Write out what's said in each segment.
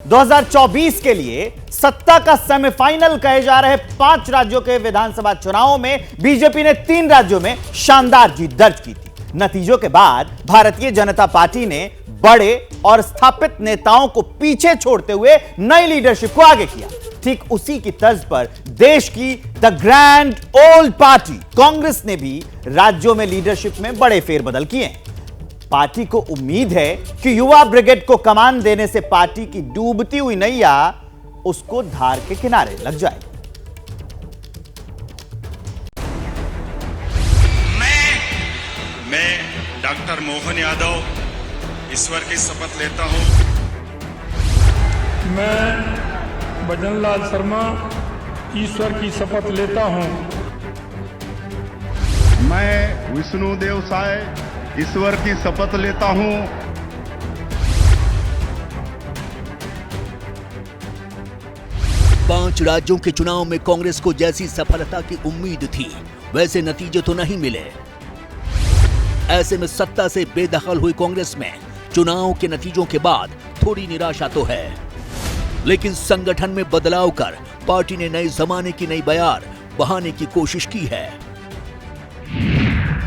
2024 के लिए सत्ता का सेमीफाइनल कहे जा रहे 5 राज्यों के विधानसभा चुनावों में बीजेपी ने 3 राज्यों में शानदार जीत दर्ज की थी। नतीजों के बाद भारतीय जनता पार्टी ने बड़े और स्थापित नेताओं को पीछे छोड़ते हुए नई लीडरशिप को आगे किया। ठीक उसी की तर्ज पर देश की the grand old party Congress ने भी राज्यों में लीडरशिप में बड़े फेरबदल किए हैं। पार्टी को उम्मीद है कि युवा ब्रिगेड को कमान देने से पार्टी की डूबती हुई नैया उसको धार के किनारे लग जाएगी। मैं डॉक्टर मोहन यादव ईश्वर की शपथ लेता हूं। मैं भजनलाल शर्मा ईश्वर की शपथ लेता हूं। मैं विष्णुदेव साय ईश्वर की शपथ लेता हूं। 5 राज्यों के चुनाव में कांग्रेस को जैसी सफलता की उम्मीद थी वैसे नतीजे तो नहीं मिले। ऐसे में सत्ता से बेदखल हुई कांग्रेस में चुनाव के नतीजों के बाद थोड़ी निराशा तो है, लेकिन संगठन में बदलाव कर पार्टी ने नए जमाने की नई बयार बहाने की कोशिश की है।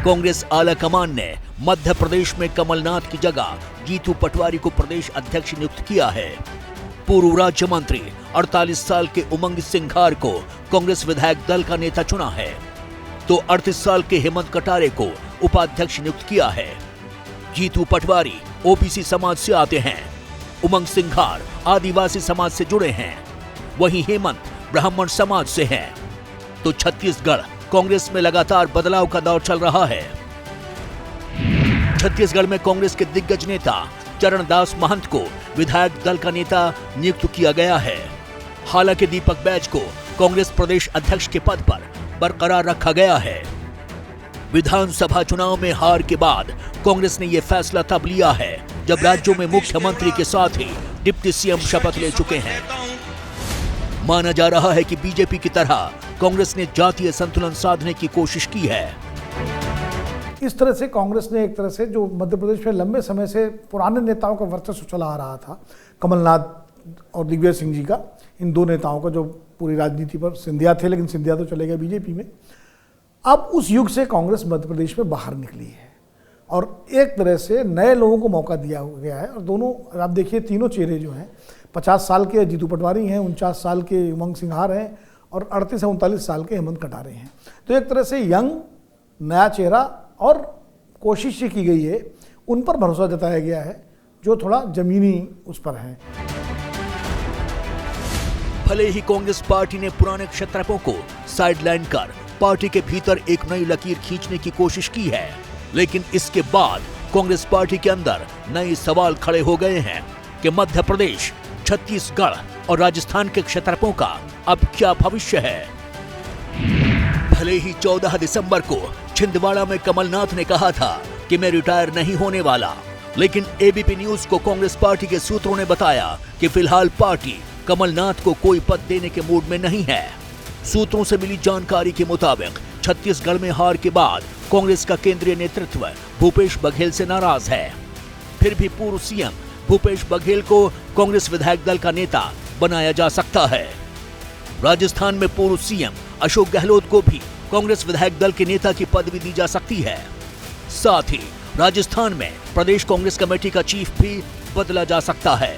कांग्रेस आला कमान ने मध्य प्रदेश में कमलनाथ की जगह जीतू पटवारी को प्रदेश अध्यक्ष नियुक्त किया है। पूर्व राज्य मंत्री 48 साल के उमंग सिंघार को कांग्रेस विधायक दल का नेता चुना है, तो 38 साल के हेमंत कटारे को उपाध्यक्ष नियुक्त किया है। जीतू पटवारी ओबीसी समाज से आते हैं, उमंग सिंघार आदिवासी समाज से जुड़े हैं, वहीं हेमंत ब्राह्मण समाज से हैं। तो छत्तीसगढ़ कांग्रेस में लगातार बदलाव का दौर चल रहा है। छत्तीसगढ़ में कांग्रेस के दिग्गज नेता चरणदास महंत को विधायक दल का नेता नियुक्त किया गया है। हालांकि दीपक बैज को कांग्रेस प्रदेश अध्यक्ष के पद पर बरकरार रखा गया है। विधानसभा चुनाव में हार के बाद कांग्रेस ने यह फैसला तब लिया है जब राज्यों में मुख्यमंत्री के साथ ही डिप्टी सीएम शपथ ले चुके हैं। माना जा रहा है कि बीजेपी की तरह कांग्रेस ने जातीय संतुलन साधने की कोशिश की है। इस तरह से कांग्रेस ने एक तरह से जो मध्य प्रदेश में लंबे समय से पुराने नेताओं का वर्चस्व चला आ रहा था, कमलनाथ और दिग्विजय सिंह जी का, इन दो नेताओं का जो पूरी राजनीति पर, सिंधिया थे लेकिन सिंधिया तो चले गए बीजेपी में, अब उस युग से कांग्रेस मध्य प्रदेश में बाहर निकली है और एक तरह से नए लोगों को मौका दिया गया है। और दोनों आप देखिए, तीनों चेहरे जो हैं, 50 साल के जीतू पटवारी हैं, 49 साल के उमंग सिंघार हैं और 38 से 39 साल के हेमंत कटारे हैं। तो एक तरह से यंग नया चेहरा, और कोशिश ये की गई है, उन पर भरोसा जताया गया है जो थोड़ा जमीनी उस पर है। भले ही कांग्रेस पार्टी ने पुराने क्षत्रपों को साइडलाइन कर पार्टी के भीतर एक नई लकीर खींचने की कोशिश की है, लेकिन इसके बाद कांग्रेस पार्टी के अंदर नए सवाल खड़े हो गए हैं कि मध्य प्रदेश, छत्तीसगढ़ और राजस्थान के क्षत्रपों का अब क्या भविष्य है। भले ही 14 दिसंबर को छिंदवाड़ा में कमलनाथ ने कहा था कि मैं रिटायर नहीं होने वाला, लेकिन एबीपी न्यूज को कांग्रेस पार्टी के सूत्रों ने बताया कि फिलहाल पार्टी कमलनाथ को कोई पद देने के मूड में नहीं है। सूत्रों से मिली जानकारी के मुताबिक छत्तीसगढ़ में हार के बाद कांग्रेस का केंद्रीय नेतृत्व भूपेश बघेल से नाराज है। फिर भी पूर्व सीएम भूपेश बघेल को कांग्रेस विधायक दल का नेता बनाया जा सकता है। राजस्थान में पूर्व सीएम अशोक गहलोत को भी कांग्रेस विधायक दल के नेता की पदवी दी जा सकती है। साथ ही राजस्थान में प्रदेश कांग्रेस कमेटी का चीफ भी बदला जा सकता है।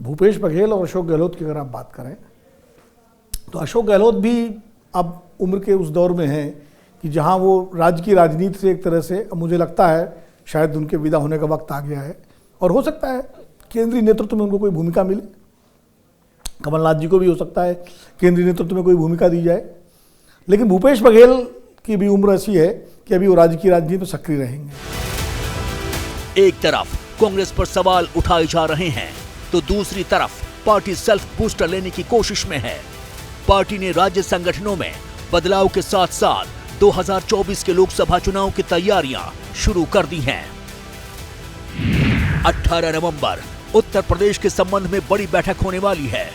भूपेश बघेल और अशोक गहलोत की अगर आप बात करें तो अशोक गहलोत भी अब उम्र के उस दौर में हैं कि जहां वो राज्य की राजनीति से एक तरह से, मुझे लगता है शायद उनके विदा होने का वक्त आ गया है और हो सकता है केंद्रीय नेतृत्व में उनको कोई भूमिका मिले। कमलनाथ जी को भी हो सकता है केंद्रीय नेतृत्व में कोई भूमिका दी जाए, लेकिन भूपेश बघेल की भी उम्र ऐसी है कि अभी वो राज्य की राजनीति में सक्रिय रहेंगे। एक तरफ कांग्रेस पर सवाल उठाए जा रहे हैं तो दूसरी तरफ पार्टी सेल्फ बूस्टर लेने की कोशिश में है। पार्टी ने राज्य संगठनों में बदलाव के साथ साथ 2024 के लोकसभा चुनाव की तैयारियां शुरू कर दी हैं। 18 नवंबर उत्तर प्रदेश के संबंध में बड़ी बैठक होने वाली है।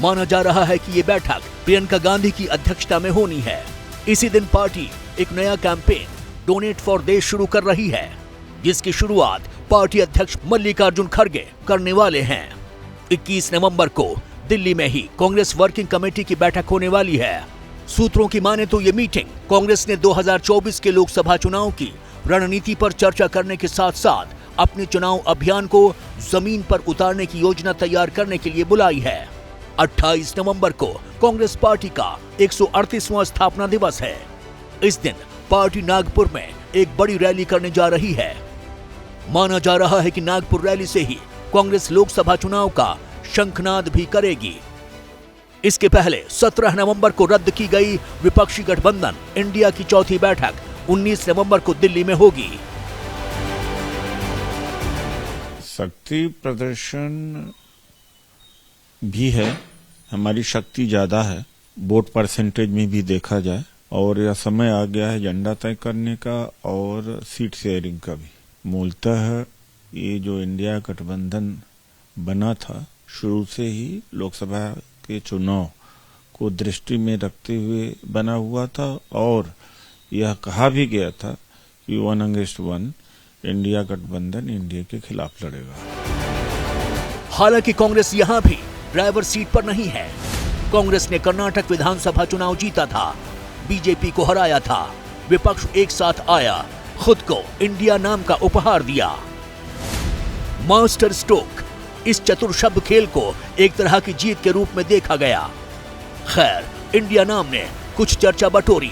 माना जा रहा है कि ये बैठक प्रियंका गांधी की अध्यक्षता में होनी है। इसी दिन पार्टी एक नया कैंपेन डोनेट फॉर देश शुरू कर रही है, जिसकी शुरुआत पार्टी अध्यक्ष मल्लिकार्जुन खड़गे करने वाले हैं। 21 नवंबर को दिल्ली में ही कांग्रेस वर्किंग कमेटी की बैठक होने वाली है। सूत्रों की माने तो ये मीटिंग कांग्रेस ने 2024 के लोकसभा चुनाव की रणनीति पर चर्चा करने के साथ साथ अपने चुनाव अभियान को जमीन पर उतारने की योजना तैयार करने के लिए बुलाई है। 28 नवंबर को कांग्रेस पार्टी का 138वां स्थापना दिवस है। इस दिन पार्टी नागपुर में एक बड़ी रैली करने जा रही है। माना जा रहा है कि नागपुर रैली से ही कांग्रेस लोकसभा चुनाव का शंखनाद भी करेगी। इसके पहले 17 नवंबर को रद्द की गई विपक्षी गठबंधन इंडिया की चौथी बैठक 19 नवंबर को दिल्ली में होगी। शक्ति प्रदर्शन भी है, हमारी शक्ति ज्यादा है वोट परसेंटेज में भी देखा जाए, और यह समय आ गया है एजेंडा तय करने का और सीट शेयरिंग का भी। मूलतः ये जो इंडिया गठबंधन बना था शुरू से ही लोकसभा के चुनाव को दृष्टि में रखते हुए बना हुआ था, और यह कहा भी गया था कि 1:1 इंडिया गठबंधन इंडिया के खिलाफ लड़ेगा। हालांकि कांग्रेस यहां भी ड्राइवर सीट पर नहीं है। कांग्रेस ने कर्नाटक विधानसभा चुनाव जीता था, बीजेपी को हराया था, विपक्ष एक साथ आया, खुद को इंडिया नाम का उपहार दिया। मास्टर स्ट्रोक इस चतुर शब्द खेल को एक तरह की जीत के रूप में देखा गया। खैर, इंडिया नाम ने कुछ चर्चा बटोरी,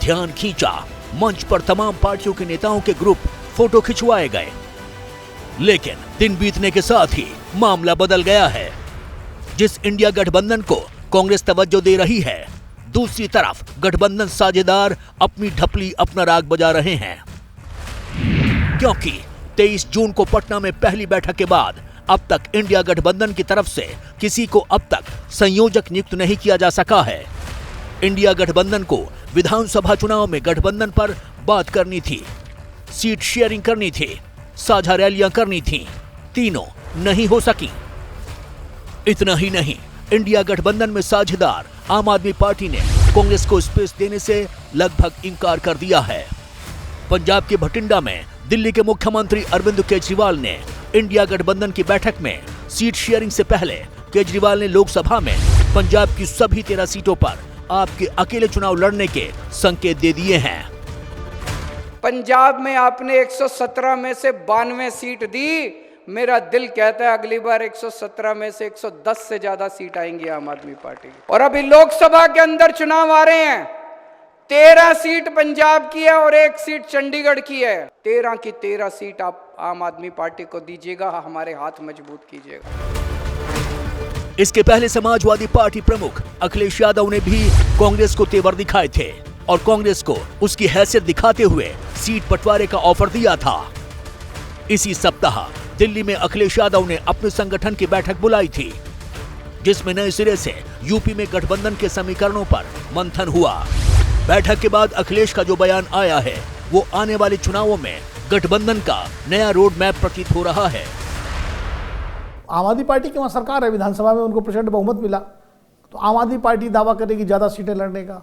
ध्यान खींचा, मंच पर तमाम पार्टियों के नेताओं के ग्रुप फोटो खिंचवाए गए। लेकिन दिन बीतने के साथ ही मामला बदल गया है। जिस इंडिया गठबंधन को कांग्रेस तवज्जो दे रही है, दूसरी तरफ गठबंधन साझेदार अपनी ढपली अपना राग बजा रहे हैं। क्योंकि 23 जून को पटना में पहली बैठक के बाद अब तक इंडिया गठबंधन की तरफ से किसी को अब तक संयोजक नियुक्त नहीं किया जा सका है। इंडिया गठबंधन को विधानसभा चुनाव में गठबंधन पर बात करनी थी, सीट शेयरिंग करनी थी, साझा रैलियां करनी थी, तीनों नहीं हो सकी। इतना ही नहीं, इंडिया गठबंधन में साझेदार आम आदमी पार्टी ने कांग्रेस को स्पेस देने से लगभग इनकार कर दिया है। पंजाब के भटिंडा में दिल्ली के मुख्यमंत्री अरविंद केजरीवाल ने इंडिया गठबंधन की बैठक में सीट शेयरिंग से पहले केजरीवाल ने लोकसभा में पंजाब की सभी 13 सीटों पर आपके अकेले चुनाव लड़ने के संकेत दे दिए हैं। पंजाब में आपने 117 में से 92 सीट दी। मेरा दिल कहता है अगली बार 117 में से 110 से ज्यादा सीट आएंगी आम आदमी पार्टी की। और अभी लोकसभा के अंदर चुनाव आ रहे हैं, 13 सीट पंजाब की है और 1 सीट चंडीगढ़ की है। 13 की 13 सीट आप आम आदमी पार्टी को दीजिएगा, हमारे हाथ मजबूत कीजिएगा। इसके पहले समाजवादी पार्टी प्रमुख अखिलेश यादव ने भी कांग्रेस को तेवर दिखाए थे और कांग्रेस को उसकी हैसियत दिखाते हुए सीट बंटवारे का ऑफर दिया था। इसी सप्ताह दिल्ली में अखिलेश यादव ने अपने संगठन की बैठक बुलाई थी, जिसमें नए सिरे से यूपी में गठबंधन के समीकरणों पर मंथन हुआ। बैठक के बाद अखिलेश का जो बयान आया है, वो आने वाले चुनावों में गठबंधन का नया रोड मैप प्रतीत हो रहा है। आम आदमी पार्टी की वहाँ सरकार है, विधानसभा में उनको प्रचंड बहुमत मिला, तो आम आदमी पार्टी दावा करेगी ज़्यादा सीटें लड़ने का,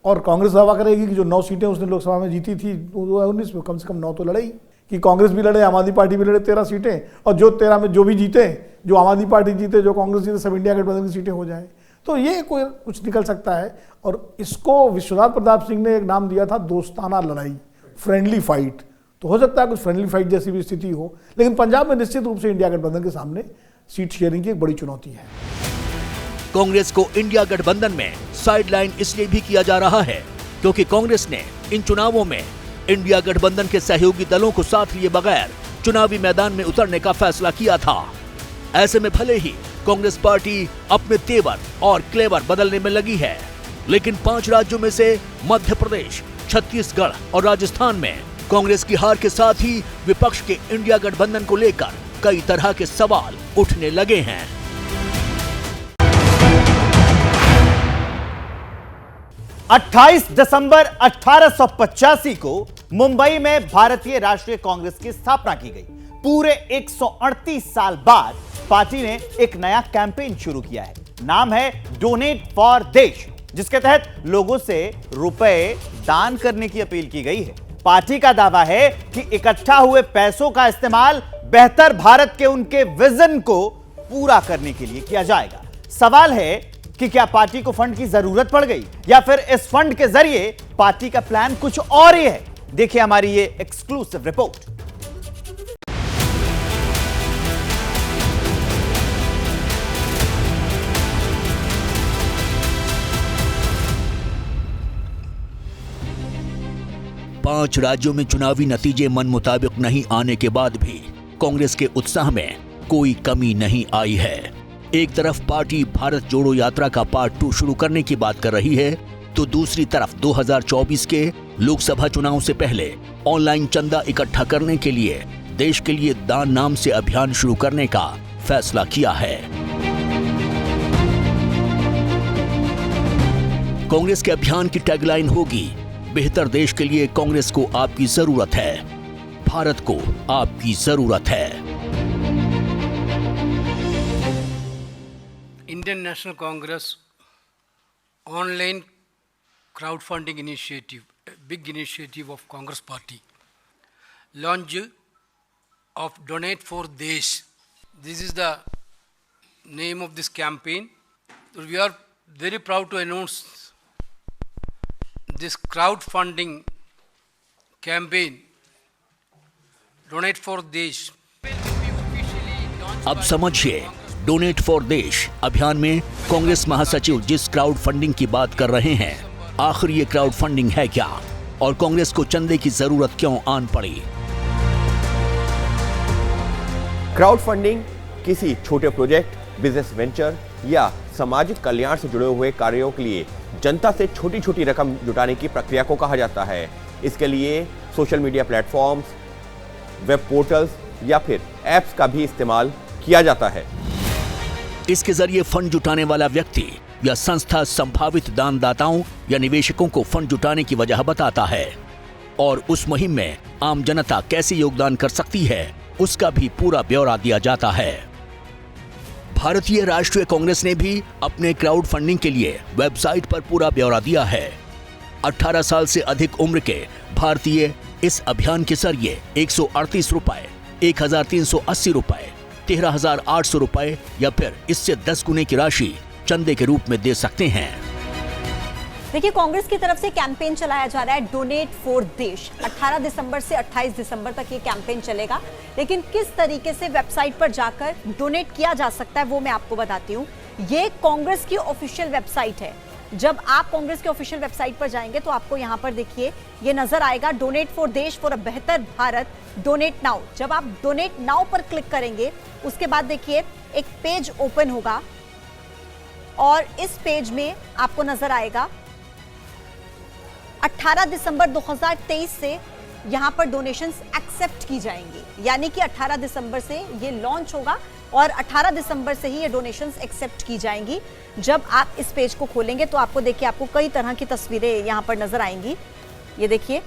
और कांग्रेस दावा करेगी कि जो 9 सीटें उसने लोकसभा में जीती थी 2019 में कम से कम 9 तो लड़ेगी, कि कांग्रेस भी लड़े, आम आदमी पार्टी भी लड़े 13 सीटें, और जो 13 में जो भी जीते, जो आम आदमी पार्टी जीते, जो कांग्रेस जीते, सब इंडिया गठबंधन की सीटें हो जाएं। तो ये कोई कुछ निकल सकता है। और इसको विश्वनाथ प्रताप सिंह ने एक नाम दिया था दोस्ताना लड़ाई, फ्रेंडली फाइट। तो हो सकता है कुछ फ्रेंडली फाइट जैसी भी स्थिति हो, लेकिन पंजाब में निश्चित रूप से इंडिया गठबंधन के सामने सीट शेयरिंग की एक बड़ी चुनौती है। कांग्रेस को इंडिया गठबंधन में साइडलाइन इसलिए भी किया जा रहा है क्योंकि कांग्रेस ने इन चुनावों में इंडिया गठबंधन के सहयोगी दलों को साथ लिए बगैर चुनावी मैदान में उतरने का फैसला किया था। ऐसे में भले ही कांग्रेस पार्टी अपने तेवर और क्लेवर बदलने में लगी है, लेकिन 5 राज्यों में से मध्य प्रदेश, छत्तीसगढ़ और राजस्थान में कांग्रेस की हार के साथ ही विपक्ष के इंडिया गठबंधन को लेकर कई तरह के सवाल उठने लगे हैं। 28 दिसंबर 1885 को मुंबई में भारतीय राष्ट्रीय कांग्रेस की स्थापना की गई। पूरे 138 साल बाद पार्टी ने एक नया कैंपेन शुरू किया है। नाम है डोनेट फॉर देश, जिसके तहत लोगों से रुपए दान करने की अपील की गई है। पार्टी का दावा है कि इकट्ठा हुए पैसों का इस्तेमाल बेहतर भारत के उनके विजन को पूरा करने के लिए किया जाएगा। सवाल है कि क्या पार्टी को फंड की जरूरत पड़ गई या फिर इस फंड के जरिए पार्टी का प्लान कुछ और ही है। देखिए हमारी ये एक्सक्लूसिव रिपोर्ट। पांच राज्यों में चुनावी नतीजे मन मुताबिक नहीं आने के बाद भी कांग्रेस के उत्साह में कोई कमी नहीं आई है। एक तरफ पार्टी भारत जोड़ो यात्रा का पार्ट 2 शुरू करने की बात कर रही है, तो दूसरी तरफ 2024 के लोकसभा चुनाव से पहले ऑनलाइन चंदा इकट्ठा करने के लिए देश के लिए दान नाम से अभियान शुरू करने का फैसला किया है। कांग्रेस के अभियान की टैगलाइन होगी, बेहतर देश के लिए कांग्रेस को आपकी जरूरत है, भारत को आपकी जरूरत है। Indian national Congress online crowdfunding initiative, a big initiative of Congress Party, launch of Donate for Desh. This is the name of this campaign. We are very proud to announce this crowdfunding campaign, Donate for Desh. अब समझिए, donate for देश अभियान में कांग्रेस महासचिव जिस crowd funding की बात कर रहे हैं, आखिर ये क्राउड फंडिंग है क्या और कांग्रेस को चंदे की जरूरत क्यों आन पड़ी? क्राउड फंडिंग किसी छोटे प्रोजेक्ट, बिजनेस वेंचर या सामाजिक कल्याण से जुड़े हुए कार्यों के लिए जनता से छोटी छोटी रकम जुटाने की प्रक्रिया को कहा जाता है। इसके लिए social media platforms, web portals या फिर एप्स का भी इस्तेमाल किया जाता है। इसके जरिए फंड जुटाने वाला व्यक्ति या संस्था संभावित दानदाताओं या निवेशकों को फंड जुटाने की वजह बताता है और उस मुहिम में आम जनता कैसे योगदान कर सकती है उसका भी पूरा ब्यौरा दिया जाता है। भारतीय राष्ट्रीय कांग्रेस ने भी अपने क्राउड फंडिंग के लिए वेबसाइट पर पूरा ब्यौरा दिया है। 18 साल से अधिक उम्र के भारतीय इस अभियान के जरिए 138 रुपए, 1380 रुपए, 13,800 रुपए या फिर इससे 10 गुने की राशि चंदे के रूप में दे सकते हैं। देखिए, कांग्रेस की तरफ से कैंपेन चलाया जा रहा है डोनेट फॉर देश। 18 दिसंबर से 28 दिसंबर तक ये कैंपेन चलेगा, लेकिन किस तरीके से वेबसाइट पर जाकर डोनेट किया जा सकता है वो मैं आपको बताती हूँ। ये कांग्रेस की ऑफिशियल वेबसाइट है। जब आप कांग्रेस के ऑफिशियल वेबसाइट पर जाएंगे तो आपको यहाँ पर देखिए ये नजर आएगा, डोनेट फॉर देश फॉर अ बेहतर भारत, डोनेट नाउ। जब आप डोनेट नाउ पर क्लिक करेंगे उसके बाद देखिए एक पेज ओपन होगा और इस पेज में आपको नजर आएगा 18 दिसंबर 2023 से यहां पर डोनेशंस एक्सेप्ट की जाएंगी। यानी कि 18 दिसंबर से ये लॉन्च होगा और 18 दिसंबर से ही ये डोनेशंस एक्सेप्ट की जाएंगी। जब आप इस पेज को खोलेंगे तो आपको देखिए आपको कई तरह की तस्वीरें यहां पर नजर आएंगी। ये देखिए,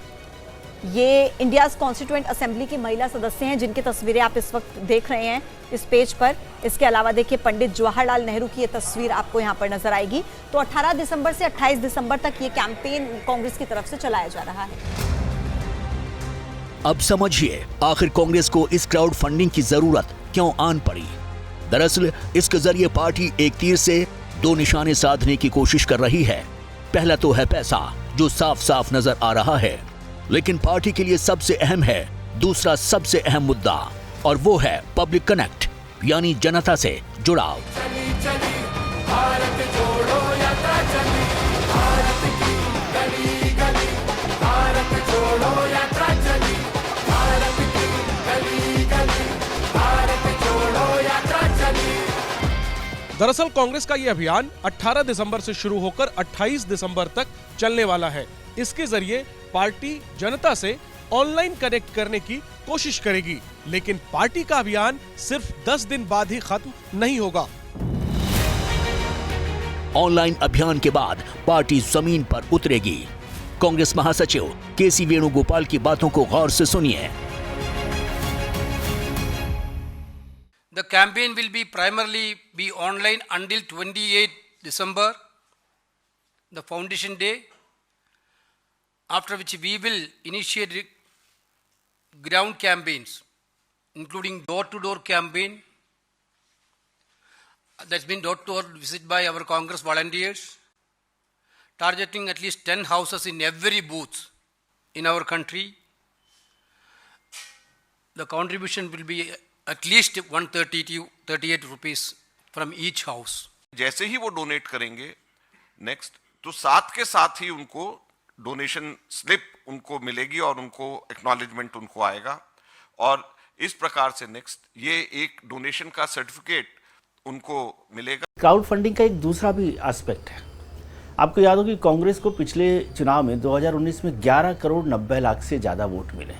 ये इंडियाज कॉन्स्टिट्यूएंट असेंबली की महिला सदस्य हैं जिनकी तस्वीरें आप इस वक्त देख रहे हैं इस पेज पर। इसके अलावा देखिए पंडित जवाहरलाल नेहरू की ये तस्वीर आपको यहाँ पर नजर आएगी। तो 18 दिसंबर से 28 दिसंबर तक ये कैंपेन कांग्रेस की तरफ से चलाया जा रहा है। अब समझिए आखिर कांग्रेस को इस क्राउड फंडिंग की जरूरत क्यों आन पड़ी। दरअसल इसके जरिए पार्टी एक तीर से दो निशाने साधने की कोशिश कर रही है। पहला तो है पैसा, जो साफ साफ नजर आ रहा है, लेकिन पार्टी के लिए सबसे अहम है दूसरा सबसे अहम मुद्दा, और वो है पब्लिक कनेक्ट, यानी जनता से जुड़ाव। दरअसल कांग्रेस का ये अभियान 18 दिसंबर से शुरू होकर 28 दिसंबर तक चलने वाला है। इसके जरिए पार्टी जनता से ऑनलाइन कनेक्ट करने की कोशिश करेगी, लेकिन पार्टी का अभियान सिर्फ 10 दिन बाद ही खत्म नहीं होगा। ऑनलाइन अभियान के बाद पार्टी जमीन पर उतरेगी। कांग्रेस महासचिव केसी वेणुगोपाल की बातों को गौर से सुनिए। The campaign will be primarily be online until 28 December, the foundation day. after which we will initiate ground campaigns, including door-to-door campaign. That's been door-to-door visit by our Congress volunteers, targeting at least 10 houses in every booth in our country. The contribution will be at least 130 to 38 rupees from each house. जैसे ही वो donate करेंगे next, तो साथ के साथ ही उनको donation slip उनको मिलेगी और उनको एक्नॉलेजमेंट उनको आएगा, और इस प्रकार से नेक्स्ट ये एक डोनेशन का सर्टिफिकेट उनको मिलेगा। क्राउड फंडिंग का एक दूसरा भी एस्पेक्ट है। आपको याद हो कि कांग्रेस को पिछले चुनाव में 2019 में 11 करोड़ 90 लाख से ज़्यादा वोट मिले,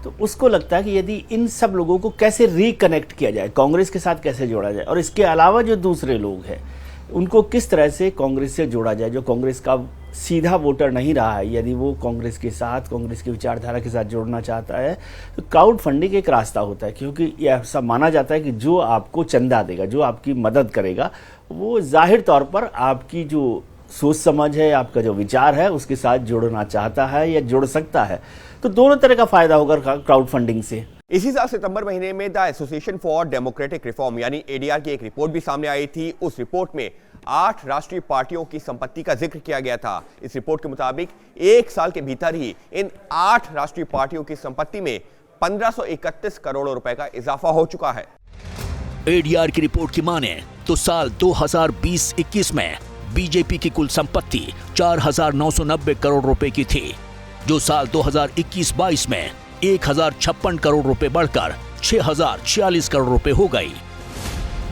तो उसको लगता है कि यदि इन सब लोगों को कैसे रिकनेक्ट किया जाए, कांग्रेस के साथ कैसे जोड़ा जाए, और इसके अलावा जो दूसरे लोग हैं उनको किस तरह से कांग्रेस से जोड़ा जाए, जो कांग्रेस का सीधा वोटर नहीं रहा है, यदि वो कांग्रेस के साथ, कांग्रेस की विचारधारा के साथ जोड़ना चाहता है, तो क्राउड फंडिंग एक रास्ता होता है। क्योंकि यह ऐसा माना जाता है कि जो आपको चंदा देगा, जो आपकी मदद करेगा, वो जाहिर तौर पर आपकी जो सोच समझ है, आपका जो विचार है, उसके साथ जोड़ना चाहता है या जोड़ सकता है। तो दोनों तरह का फायदा होगा क्राउड फंडिंग से। इसी साल सितंबर महीने में the association for democratic reform यानी एडीआर की एक रिपोर्ट भी सामने आई थी। उस रिपोर्ट में 8 राष्ट्रीय पार्टियों की संपत्ति का जिक्र किया गया था। इस रिपोर्ट के मुताबिक एक साल के भीतर ही इन 8 राष्ट्रीय पार्टियों की संपत्ति में 1531 करोड़ रुपए का इजाफा हो चुका है। एडीआर की रिपोर्ट की माने तो साल 2020-21 में बीजेपी की कुल संपत्ति 4,990 करोड़ रुपए की थी, जो साल 2021-22 में 1,056 करोड़ रुपए बढ़कर 6,046 करोड़ रुपए हो गई।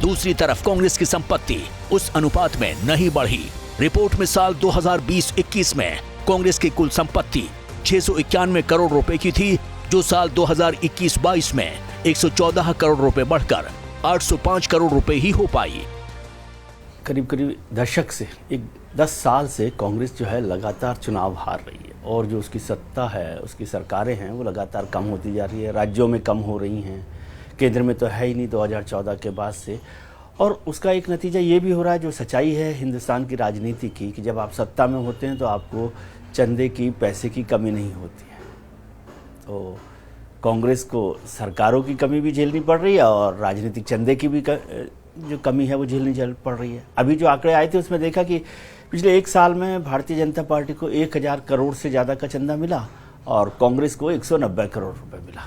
दूसरी तरफ कांग्रेस की संपत्ति उस अनुपात में नहीं बढ़ी। रिपोर्ट में साल 2020-21 में कांग्रेस की कुल संपत्ति 691 करोड़ रुपए की थी, जो साल 2021-22 में 114 करोड़ रुपए बढ़कर 805 करोड़ रुपए ही हो पाई। करीब करीब दशक से 10 साल से कांग्रेस जो है लगातार चुनाव हार रही है, और जो उसकी सत्ता है, उसकी सरकारें हैं, वो लगातार कम होती जा रही है। राज्यों में कम हो रही हैं, केंद्र में तो है ही नहीं 2014 के बाद से। और उसका एक नतीजा ये भी हो रहा है, जो सच्चाई है हिंदुस्तान की राजनीति की, कि जब आप सत्ता में होते हैं तो आपको चंदे की, पैसे की कमी नहीं होती है। तो कांग्रेस को सरकारों की कमी भी झेलनी पड़ रही है, और राजनीतिक चंदे की भी जो कमी है वो झेलनी पड़ रही है। अभी जो आंकड़े आए थे उसमें देखा कि पिछले एक साल में भारतीय जनता पार्टी को 1000 करोड़ से ज़्यादा का चंदा मिला, और कांग्रेस को 190 करोड़ रुपए मिला।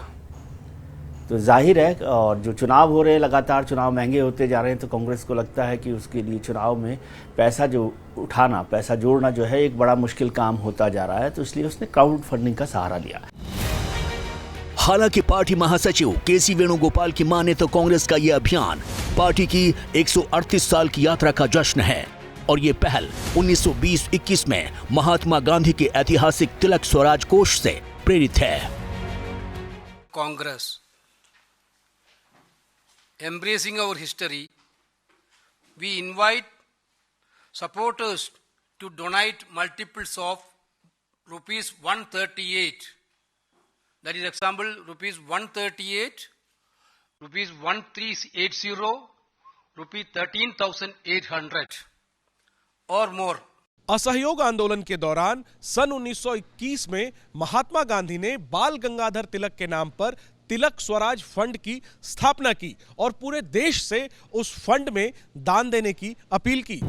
तो जाहिर है, और जो चुनाव हो रहे हैं, लगातार चुनाव महंगे होते जा रहे हैं, तो कांग्रेस को लगता है कि उसके लिए चुनाव में पैसा जो उठाना, पैसा जोड़ना जो है एक बड़ा मुश्किल काम होता जा रहा है। तो इसलिए उसने क्राउड फंडिंग का सहारा लिया। हालांकि पार्टी महासचिव केसी वेणुगोपाल की माने तो कांग्रेस का यह अभियान पार्टी की 138 साल की यात्रा का जश्न है, और ये पहल 1920-21 में महात्मा गांधी के ऐतिहासिक तिलक स्वराज कोष से प्रेरित है। Congress, embracing our history, we invite supporters to donate multiples of rupees 138. That is example, rupees 138, rupees 1380, rupees 13,800 और मोर। असहयोग आंदोलन के दौरान सन 1921 में महात्मा गांधी ने बाल गंगाधर तिलक के नाम पर तिलक स्वराज फंड की स्थापना की, और पूरे देश से उस फंड में दान देने की अपील की।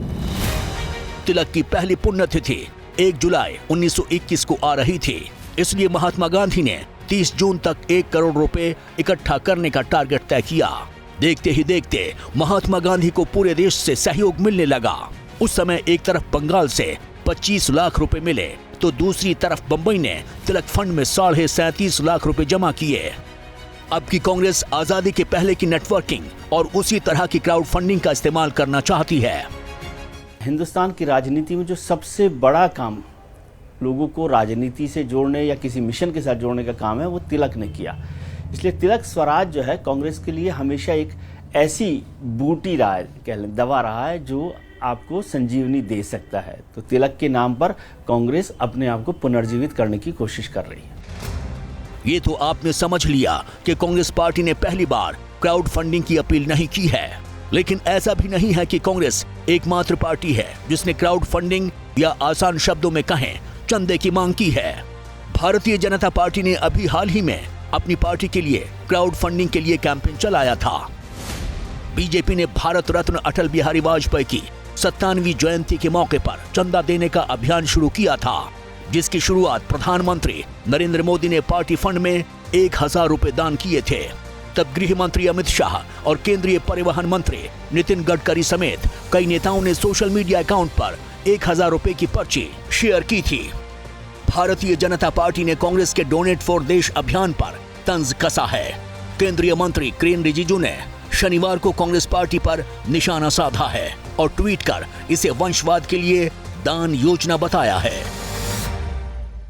तिलक की पहली पुण्यतिथि 1 जुलाई 1921 को आ रही थी, इसलिए महात्मा गांधी ने 30 जून तक 1 करोड़ रुपए इकट्ठा करने का टारगेट तय किया। देखते ही देखते महात्मा गांधी को पूरे देश से सहयोग मिलने लगा। उस समय एक तरफ बंगाल से 25 लाख रुपए मिले, तो दूसरी तरफ बंबई ने तिलक फंड में 37.5 लाख रुपए जमा किए। अब की कांग्रेस आजादी के पहले की नेटवर्किंग और उसी तरह की क्राउड फंडिंग का इस्तेमाल करना चाहती है। हिंदुस्तान की राजनीति में जो सबसे बड़ा काम लोगों को राजनीति से जोड़ने या किसी मिशन के साथ जोड़ने का काम है, वो तिलक ने किया। इसलिए तिलक स्वराज जो है कांग्रेस के लिए हमेशा एक ऐसी बूटी रहा है, दवा रहा है, जो आपको संजीवनी दे सकता है। तो तिलक के नाम पर कांग्रेस अपने आप को पुनर्जीवित करने की कोशिश कर रही है। ये तो आपने समझ लिया कि कांग्रेस पार्टी ने पहली बार क्राउड फंडिंग की अपील नहीं की है, लेकिन ऐसा भी नहीं है कि कांग्रेस एकमात्र पार्टी है जिसने क्राउड फंडिंग या आसान शब्दों में कहें चंदे की मांग की है। भारतीय जनता पार्टी ने अभी हाल ही में अपनी पार्टी के लिए क्राउड फंडिंग के लिए कैंपेन चलाया था। बीजेपी ने भारत रत्न अटल बिहारी वाजपेयी की 97वीं जयंती के मौके पर चंदा देने का अभियान शुरू किया था, जिसकी शुरुआत प्रधानमंत्री नरेंद्र मोदी ने पार्टी फंड में 1000 रुपए दान किए थे। तब गृह मंत्री अमित शाह और केंद्रीय परिवहन मंत्री नितिन गडकरी समेत कई नेताओं ने सोशल मीडिया अकाउंट पर 1000 रुपए की पर्ची शेयर की थी। भारतीय जनता पार्टी ने कांग्रेस के डोनेट फॉर देश अभियान पर तंज कसा है। केंद्रीय मंत्री किरेन रिजिजू ने शनिवार को कांग्रेस पार्टी पर निशाना साधा है और ट्वीट कर इसे वंशवाद के लिए दान योजना बताया है।